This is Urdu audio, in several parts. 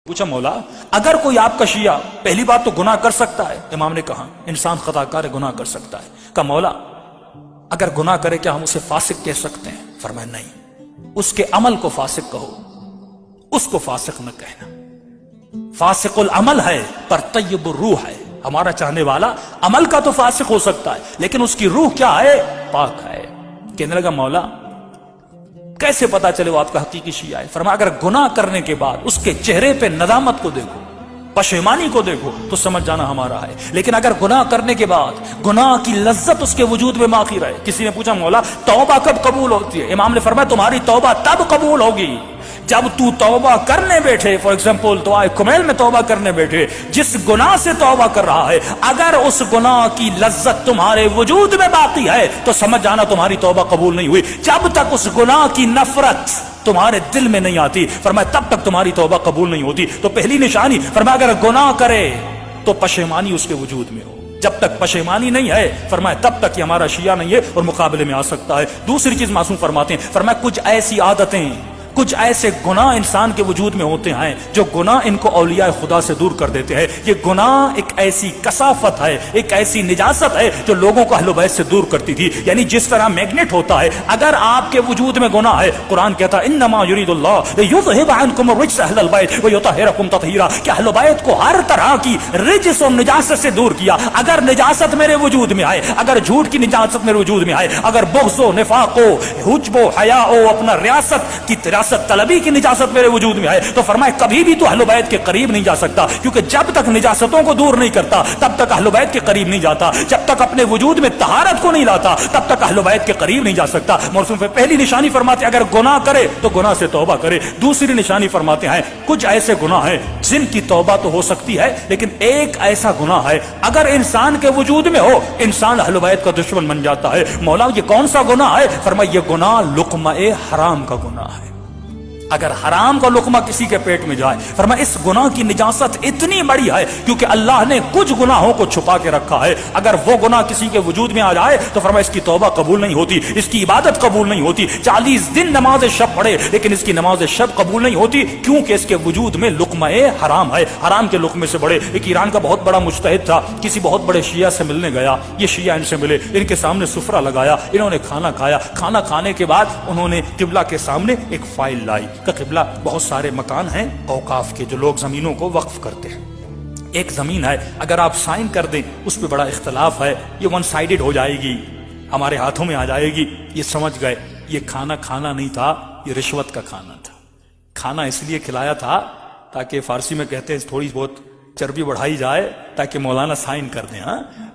پوچھا مولا اگر کوئی آپ کا شیعہ پہلی بات تو گناہ کر سکتا ہے؟ امام نے کہا انسان خطا کار ہے، گناہ کر سکتا ہے۔ کہا مولا اگر گناہ کرے کیا ہم اسے فاسق کہہ سکتے ہیں؟ فرمایا نہیں، اس کے عمل کو فاسق کہو، اس کو فاسق نہ کہنا۔ فاسق العمل ہے پر طیب الروح ہے، ہمارا چاہنے والا عمل کا تو فاسق ہو سکتا ہے لیکن اس کی روح کیا ہے؟ پاک ہے۔ کہنے لگا مولا کیسے پتا چلے وہ آپ کا حقیقی شیعہ ہے؟ فرمایا اگر گناہ کرنے کے بعد اس کے چہرے پہ ندامت کو دیکھو، پشیمانی کو دیکھو تو سمجھ جانا ہمارا ہے، لیکن اگر گناہ کرنے کے بعد گناہ کی لذت اس کے وجود میں باقی رہے۔ کسی نے پوچھا مولا توبہ کب قبول ہوتی ہے؟ امام نے فرمایا تمہاری توبہ تب قبول ہوگی جب تو توبہ کرنے بیٹھے، فار ایگزامپل دعائے کمیل میں توبہ کرنے بیٹھے، جس گناہ سے توبہ کر رہا ہے اگر اس گناہ کی لذت تمہارے وجود میں باقی ہے تو سمجھ جانا تمہاری توبہ قبول نہیں ہوئی۔ جب تک اس گناہ کی نفرت تمہارے دل میں نہیں آتی، فرمایا تب تک تمہاری توبہ قبول نہیں ہوتی۔ تو پہلی نشانی فرمایا اگر گناہ کرے تو پشیمانی اس کے وجود میں ہو، جب تک پشیمانی نہیں ہے فرمایا تب تک یہ ہمارا شیعہ نہیں ہے اور مقابلے میں آ سکتا ہے۔ دوسری چیز معصوم فرماتے ہیں، فرمایا کچھ ایسی عادتیں، کچھ ایسے گناہ انسان کے وجود میں ہوتے ہیں جو گناہ ان کو اولیاء خدا سے دور کر دیتے ہیں۔ یہ گناہ ایک ایسی کثافت ہے، ایک ایسی نجاست ہے جو لوگوں کو اہل بیت سے دور کرتی تھی۔ یعنی جس طرح میگنیٹ ہوتا ہے، اگر آپ کے وجود میں گناہ ہے، قرآن کہتا ہے انما یرید اللہ لیذھب عنکم الرجس اہل البیت ویطہرکم تطہیرا، کہ اہل بیت کو ہر طرح کی رجس اور نجاست سے دور کیا۔ اگر نجاست میرے وجود میں آئے، اگر جھوٹ کی نجاست میرے وجود میں آئے، اگر بغض و نفاق و حجب و حیا و اپنا ریاست کی طلبی کی نجاست میرے وجود میں آئے تو فرمایا کبھی بھی تو اہل بیت کے قریب نہیں جا سکتا، کیونکہ جب تک نجاستوں کو دور نہیں کرتا تب تک اہل بیت کے قریب نہیں جاتا، جب تک اپنے وجود میں طہارت کو نہیں لاتا تب تک اہل بیت کے قریب نہیں جا سکتا۔ موسم پہ پہلی نشانی فرماتے ہیں اگر گناہ کرے تو گناہ سے توبہ کرے۔ دوسری نشانی فرماتے ہیں کچھ ایسے گناہ ہیں جن کی توبہ تو ہو سکتی ہے لیکن ایک ایسا گناہ ہے اگر انسان کے وجود میں ہو انسان اہل بیت کا دشمن بن جاتا ہے۔ مولا یہ کون سا گناہ ہے؟ فرمایا یہ گناہ لقمہ حرام کا گناہ ہے۔ اگر حرام کا لقمہ کسی کے پیٹ میں جائے فرمایا اس گناہ کی نجاست اتنی بڑی ہے کیونکہ اللہ نے کچھ گناہوں کو چھپا کے رکھا ہے، اگر وہ گناہ کسی کے وجود میں آ جائے تو فرمایا اس کی توبہ قبول نہیں ہوتی، اس کی عبادت قبول نہیں ہوتی۔ 40 دن نماز شب پڑھے لیکن اس کی نماز شب قبول نہیں ہوتی کیونکہ اس کے وجود میں لقمہ حرام ہے، حرام کے لقمے سے بڑے۔ ایک ایران کا بہت بڑا مجتہد تھا، کسی بہت بڑے شیعہ سے ملنے گیا، یہ شیعہ ان سے ملے، ان کے سامنے سفرہ لگایا، انہوں نے کھانا کھایا، کھانا کھانے کے بعد انہوں نے قبلہ کے سامنے ایک فائل لائی کہ قبلہ بہت سارے مکان ہیں اوقاف کے جو لوگ زمینوں کو وقف کرتے ہیں، ایک زمین ہے اگر آپ سائن کر دیں اس پہ بڑا اختلاف ہے، یہ ون سائیڈڈ ہو جائے گی، ہمارے ہاتھوں میں آ جائے گی۔ یہ سمجھ گئے یہ کھانا کھانا نہیں تھا، یہ رشوت کا کھانا تھا۔ کھانا اس لیے کھلایا تھا تاکہ فارسی میں کہتے ہیں تھوڑی بہت چربی بڑھائی جائے تاکہ مولانا سائن کر دیں۔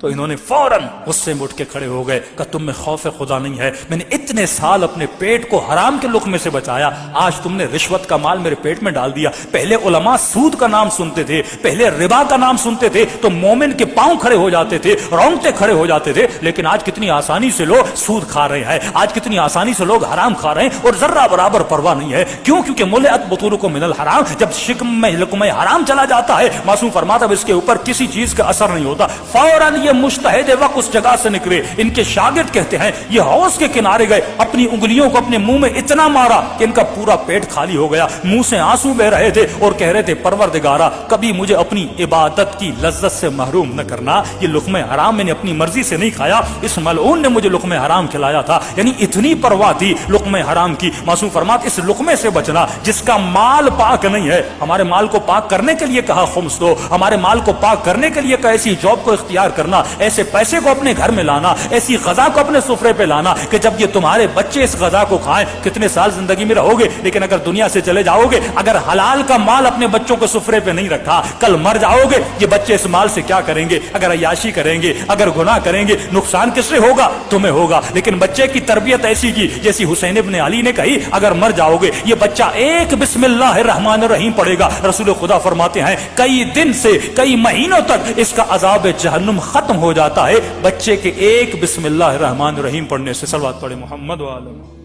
تو انہوں نے فوراً غصے میں اٹھ کے کھڑے ہو گئے کہ تم میں خوف خدا نہیں ہے، میں نے اتنے سال اپنے پیٹ کو حرام کے لقمے سے بچایا، آج تم نے رشوت کا مال میرے پیٹ میں ڈال دیا۔ پہلے علماء سود کا نام سنتے تھے، پہلے ربا کا نام سنتے تھے تو مومن کے پاؤں کھڑے ہو جاتے تھے، رونگٹے کھڑے ہو جاتے تھے، لیکن آج کتنی آسانی سے لوگ سود کھا رہے ہیں، آج کتنی آسانی سے لوگ حرام کھا رہے ہیں اور ذرہ برابر پرواہ نہیں ہے۔ کیوں؟ کیونکہ ملئت بطونکم من الحرام، جب شکم میں لقمہ حرام چلا جاتا ہے معصوم فرماتا اس کے اوپر کسی چیز کا اثر نہیں ہوتا، فوراً یہ مجتہد وقت اس جگہ سے نکلے۔ ان کے شاگرد کہتے ہیں یہ حوض کے کنارے گئے، اپنی انگلیوں کو اپنے منہ میں اتنا مارا کہ ان کا پورا پیٹ خالی ہو گیا، منہ سے آنسو بہ رہے تھے اور کہہ رہے تھے پروردگارا کبھی مجھے اپنی عبادت کی لذت سے محروم نہ کرنا، یہ لقمہ حرام میں نے اپنی مرضی سے نہیں کھایا، اس ملعون نے مجھے لقمہ حرام کھلایا تھا۔ یعنی اتنی پرواہ تھی لقمہ حرام کی۔ معصوم فرمات اس لقمے سے بچنا جس کا مال پاک نہیں ہے، ہمارے مال کو پاک کرنے کے لیے کہا خمس دو، ہمارے مال کو پاک کرنے کے لیے کہ ایسی جاب کو اختیار کرنا، ایسے پیسے کو اپنے گھر میں لانا، ایسی غذا کو اپنے سفرے پہ لانا کہ جب یہ تمہارے بچے اس غذا کو کھائیں کتنے سال زندگی میں رہو گے، لیکن اگر دنیا سے چلے جاؤ گے، اگر حلال کا مال اپنے بچوں کو سفرے پہ نہیں رکھا، کل مر جاؤ گے، یہ بچے اس مال سے کیا کریں گے؟ اگر عیاشی کریں گے، اگر گناہ کریں گے، نقصان کس سے ہوگا؟ تمہیں ہوگا۔ لیکن بچے کی تربیت ایسی کی جیسی حسین ابن علی نے کہی، اگر مر جاؤ گے یہ بچہ ایک بسم اللہ الرحمن الرحیم پڑھے گا، رسول خدا فرماتے ہیں کئی دن سے کئی مہینوں تک اس کا عذاب جہنم ختم ہو جاتا ہے بچے کے ایک بسم اللہ الرحمن الرحیم پڑھنے سے۔ صلوات پڑھے محمد و آلہ۔